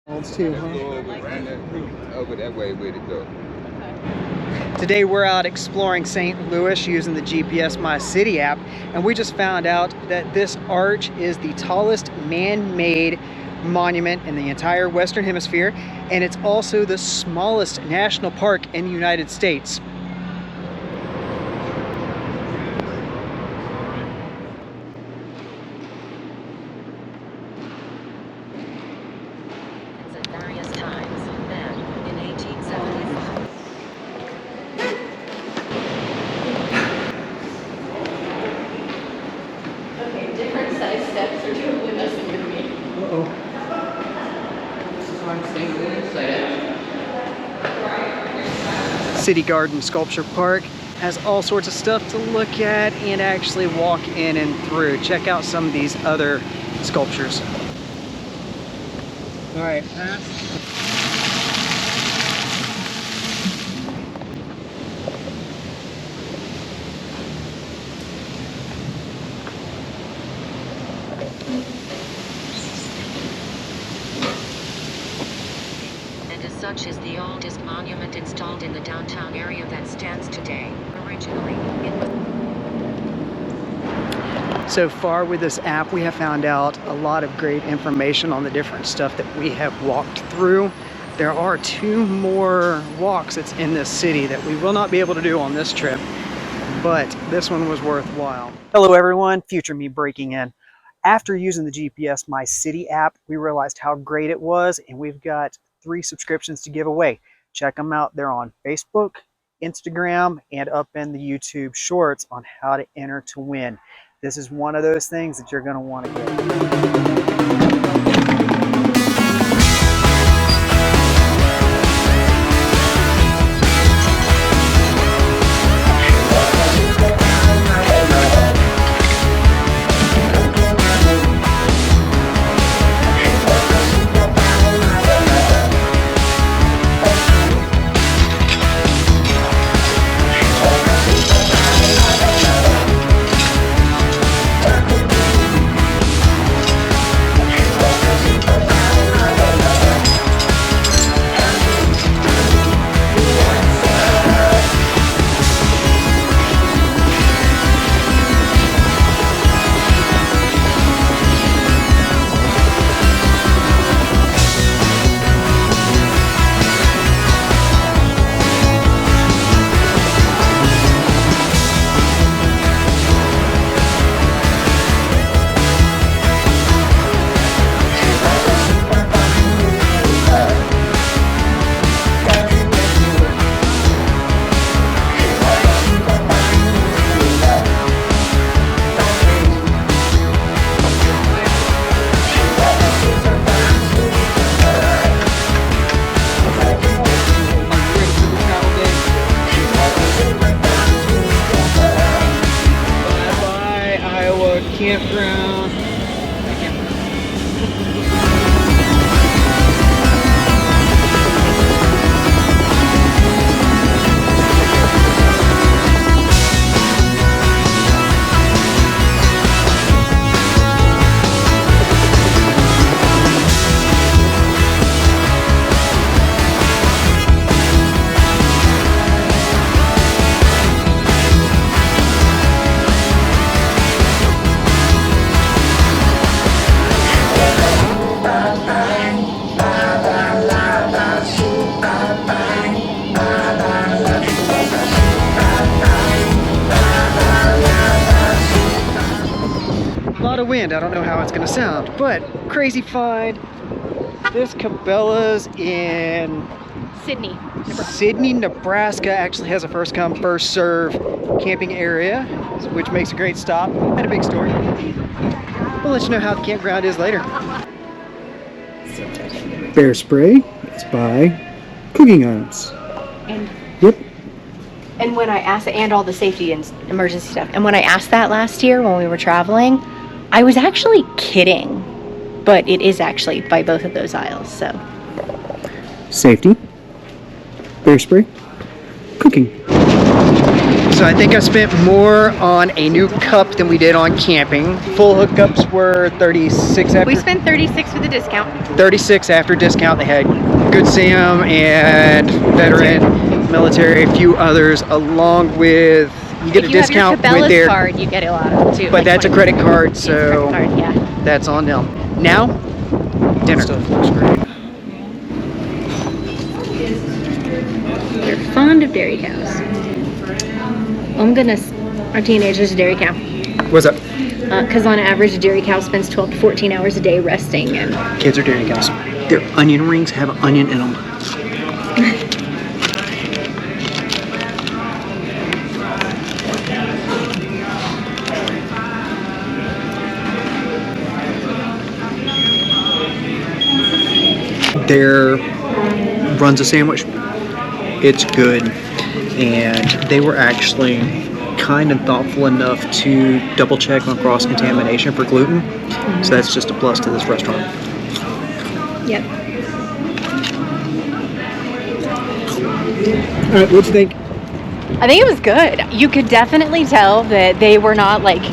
Too, huh? Go over that way with it though. Today we're out exploring St. Louis using the GPS My City app, and we just found out that this arch is the tallest man-made monument in the entire Western Hemisphere, and it's also the smallest national park in the United States. Various times, then, in 1875. Okay, different size steps are totally messing with me. Uh-oh. This is one thing we decided. City Garden Sculpture Park has all sorts of stuff to look at and actually walk in and through. Check out some of these other sculptures. All right, pass. And as such is the oldest monument installed in the downtown area that stands today. Originally, it was... So far with this app, we have found out a lot of great information on the different stuff that we have walked through. There are 2 more walks that's in this city that we will not be able to do on this trip, but this one was worthwhile. Hello everyone, future me breaking in. After using the GPS My City app, we realized how great it was, and we've got 3 subscriptions to give away. Check them out. They're on Facebook, Instagram, and up in the YouTube shorts on how to enter to win. This is one of those things that you're going to want to get. Campground. Of wind. I don't know how it's going to sound, but crazy find. This Cabela's in Sydney, Nebraska actually has a first come first serve camping area, which makes a great stop and a big story. We'll let you know how the campground is later. Bear spray. It's by Cooking Items. And yep. And when I asked, and all the safety and emergency stuff, and when I asked that last year when we were traveling, I was actually kidding, but it is actually by both of those aisles, so. Safety, bear spray, cooking. So I think I spent more on a new cup than we did on camping. Full hookups were 36 after. We spent 36 with a discount. 36 after discount. They had Good Sam and veteran, military, a few others, along with you get If a you have your discount with Cabela's their card, you get a lot of them too. but like that's a 20%. credit card, It's a so credit card, yeah. that's on them. Now, dinner. Stuff looks great. They're fond of dairy cows. Oh my goodness, our teenager's a dairy cow. What's up? Because on average, a dairy cow spends 12 to 14 hours a day resting. And Kids are dairy cows. Their onion rings have onion in them. Their runs a sandwich. It's good, and they were actually kind and thoughtful enough to double check on cross contamination for gluten. So that's just a plus to this restaurant. yep. All right, what'd you think? I think it was good. You could definitely tell that they were not like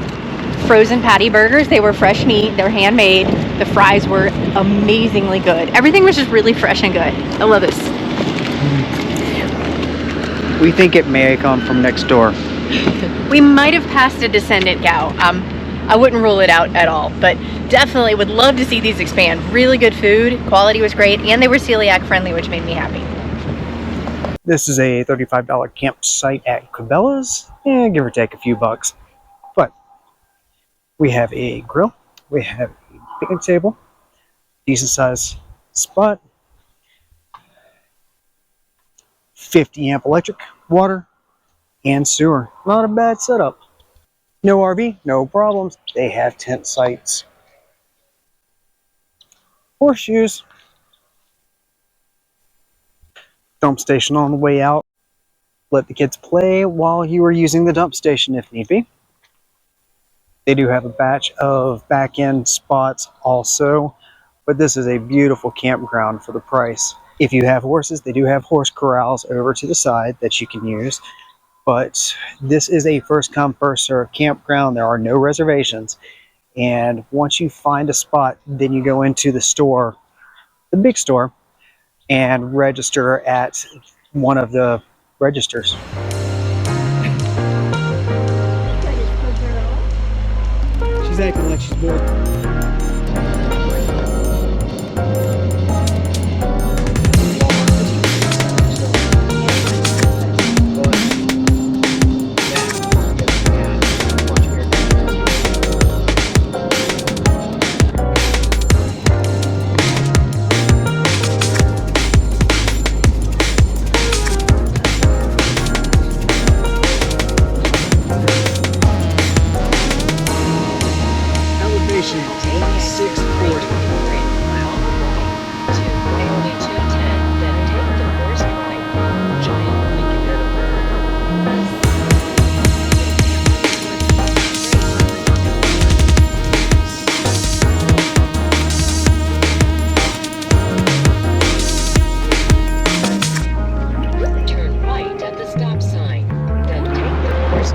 frozen patty burgers. They were fresh meat. They were handmade. The fries were amazingly good. Everything was just really fresh and good. I love this. We think it may come from next door. We might have passed a descendant cow. I wouldn't rule it out at all, but definitely would love to see these expand. Really good food. Quality was great, and they were celiac friendly, which made me happy. This is a $35 campsite at Cabela's, and give or take a few bucks. But we have a grill, we have a picnic table, decent sized spot, 50 amp electric, water, and sewer. Not a bad setup. No RV, no problems. They have tent sites. Horseshoes. Dump station on the way out. Let the kids play while you are using the dump station if need be. They do have a batch of back-end spots also, but this is a beautiful campground for the price. If you have horses, they do have horse corrals over to the side that you can use, but this is a first come first serve campground. There are no reservations, and once you find a spot, then you go into the store, the big store, and register at one of the registers. She's acting like she's bored. Elevation 8640. Only 210, then take the first right. Giant Lincoln Turn right at the stop sign, then take the first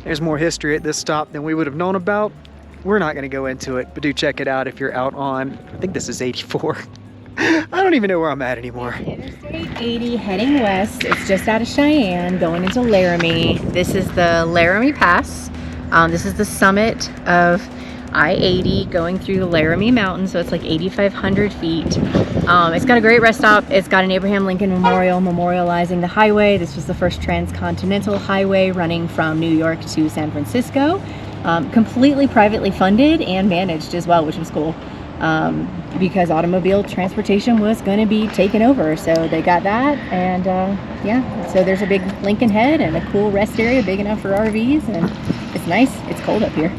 There's more history at this stop than we would have known about. We're not going to go into it, but do check it out if you're out on, I think this is 84. I don't even know where I'm at anymore. Interstate 80 heading west. It's just out of Cheyenne going into Laramie. This is the Laramie Pass. This is the summit of I-80 going through the Laramie Mountains, so it's like 8,500 feet. It's got a great rest stop. It's got an Abraham Lincoln Memorial memorializing the highway. This was the first transcontinental highway running from New York to San Francisco. Completely privately funded and managed as well, which was cool. Because automobile transportation was going to be taken over, so they got that, and yeah, so there's a big Lincoln Head and a cool rest area big enough for RVs, and it's nice. It's cold up here.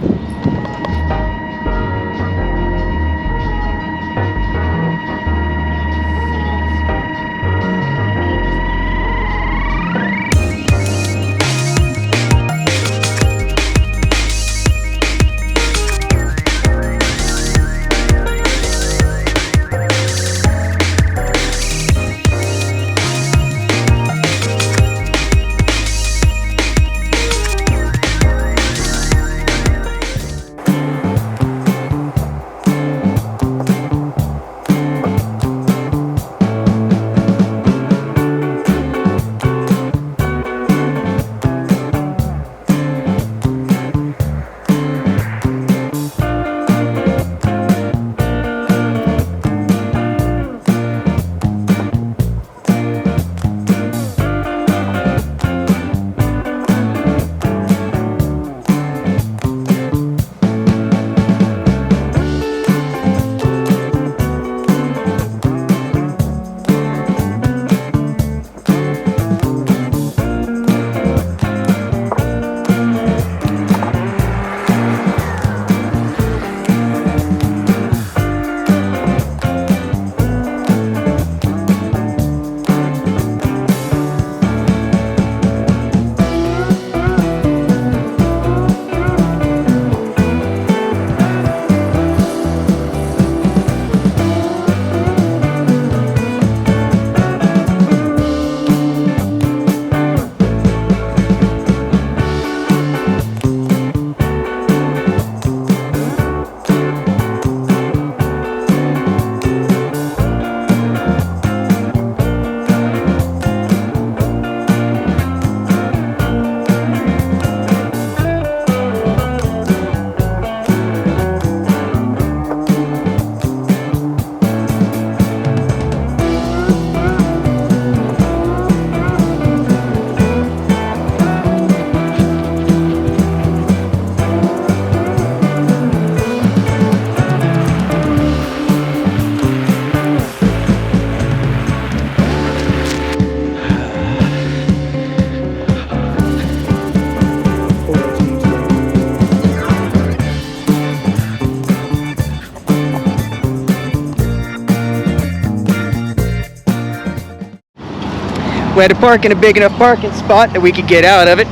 We had to park in a big enough parking spot that we could get out of it.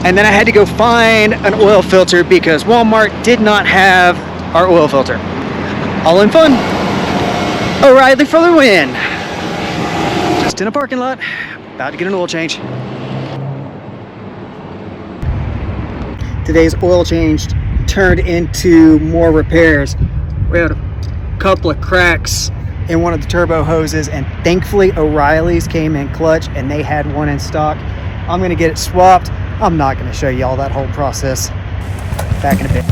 And then I had to go find an oil filter because Walmart did not have our oil filter. All in fun. O'Reilly for the win. Just in a parking lot, about to get an oil change. Today's oil change turned into more repairs. We had a couple of cracks in one of the turbo hoses, and thankfully O'Reilly's came in clutch and they had one in stock. I'm gonna get it swapped. I'm not gonna show you all that whole process. Back in a bit.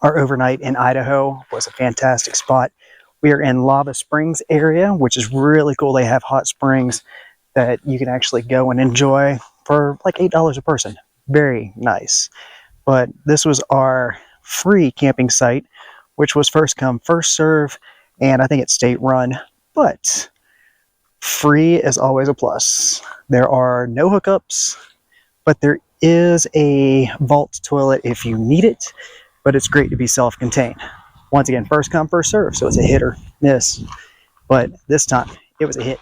Our overnight in Idaho was a fantastic spot. We are in Lava Springs area, which is really cool. They have hot springs that you can actually go and enjoy for like $8 a person. Very nice. But this was our free camping site, which was first come, first serve, and I think it's state run, but free is always a plus. There are no hookups, but there is a vault toilet if you need it. But it's great to be self-contained. Once again, first come, first serve, so it's a hit or miss. But this time, it was a hit.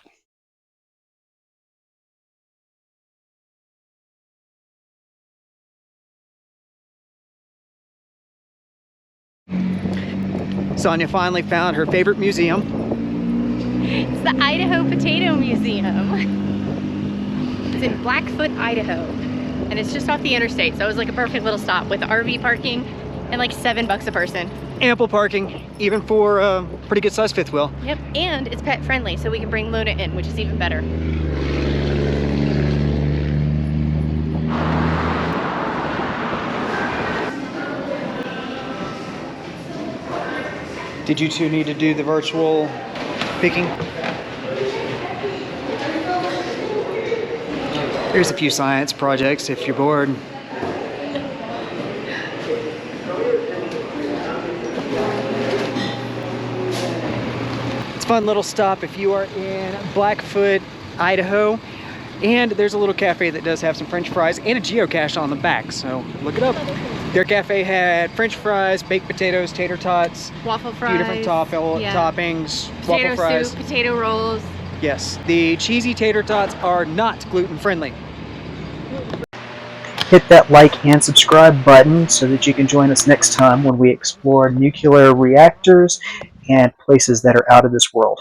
Sonia finally found her favorite museum. It's the Idaho Potato Museum. It's in Blackfoot, Idaho. And it's just off the interstate, so it was like a perfect little stop with RV parking and like $7 a person. Ample parking, even for a pretty good sized fifth wheel. Yep, and it's pet friendly, so we can bring Luna in, which is even better. Did you two need to do the virtual picking? There's a few science projects if you're bored. It's a fun little stop if you are in Blackfoot, Idaho. And there's a little cafe that does have some French fries and a geocache on the back, so look it up. Their cafe had French fries, baked potatoes, tater tots, Waffle fries. a few different toppings, Potato waffle fries. soup, potato rolls. Yes, the cheesy tater tots are not gluten friendly. Hit that like and subscribe button so that you can join us next time when we explore nuclear reactors and places that are out of this world.